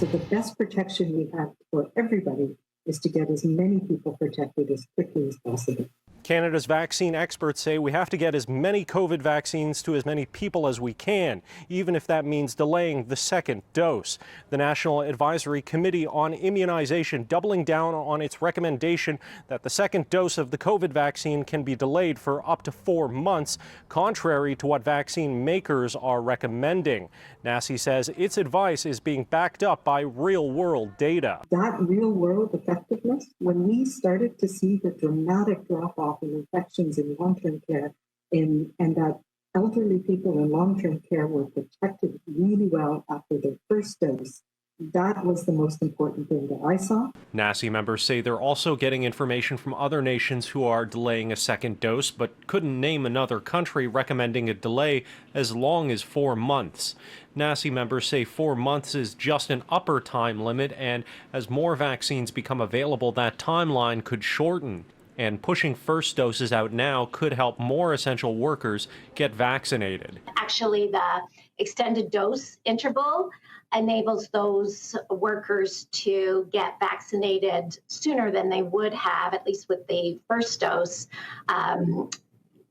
So the best protection we have for everybody is to get as many people protected as quickly as possible. Canada's vaccine experts say we have to get as many COVID vaccines to as many people as we can, even if that means delaying the second dose. The National Advisory Committee on Immunization doubling down on its recommendation that the second dose of the COVID vaccine can be delayed for up to 4 months, contrary to what vaccine makers are recommending. NACI says its advice is being backed up by real-world data. That real-world effectiveness, when we started to see the dramatic drop-off in infections in long-term care, and that elderly people in long-term care were protected really well after their first dose, that was the most important thing that I saw. NACI members say they're also getting information from other nations who are delaying a second dose, but couldn't name another country recommending a delay as long as 4 months. NACI members say 4 months is just an upper time limit, and as more vaccines become available, that timeline could shorten. And pushing first doses out now could help more essential workers get vaccinated. Actually, the extended dose interval enables those workers to get vaccinated sooner than they would have, at least with the first dose,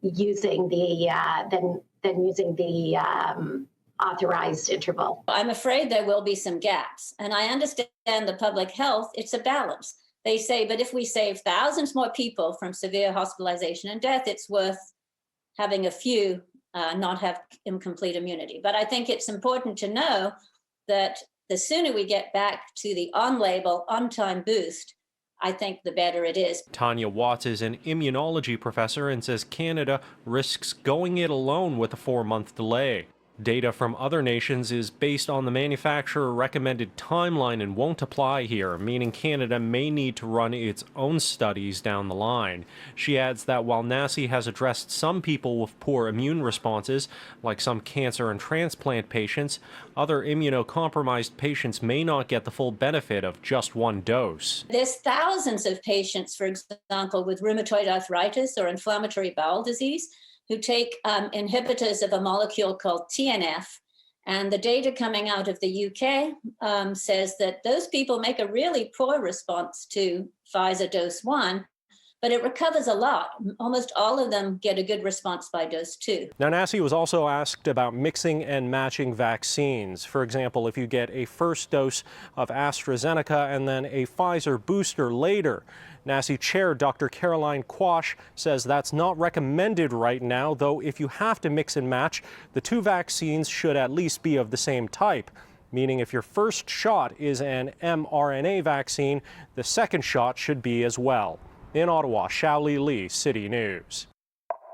using the authorized interval. I'm afraid there will be some gaps, and I understand the public health, it's a balance. They say, but if we save thousands more people from severe hospitalization and death, it's worth having a few not have incomplete immunity. But I think it's important to know that the sooner we get back to the on-label, on-time boost, I think the better it is. Tanya Watts is an immunology professor and says Canada risks going it alone with a 4-month delay. Data from other nations is based on the manufacturer recommended timeline and won't apply here, meaning Canada may need to run its own studies down the line. She adds that while NACI has addressed some people with poor immune responses, like some cancer and transplant patients, other immunocompromised patients may not get the full benefit of just one dose. There's thousands of patients, for example, with rheumatoid arthritis or inflammatory bowel disease who take inhibitors of a molecule called TNF. And the data coming out of the UK says that those people make a really poor response to Pfizer dose 1, but it recovers a lot. Almost all of them get a good response by dose 2. Now, NACI was also asked about mixing and matching vaccines. For example, if you get a first dose of AstraZeneca and then a Pfizer booster later. NACI Chair Dr. Caroline Quash says that's not recommended right now, though if you have to mix and match, the two vaccines should at least be of the same type. Meaning if your first shot is an mRNA vaccine, the second shot should be as well. In Ottawa, Xiaoli Li, City News.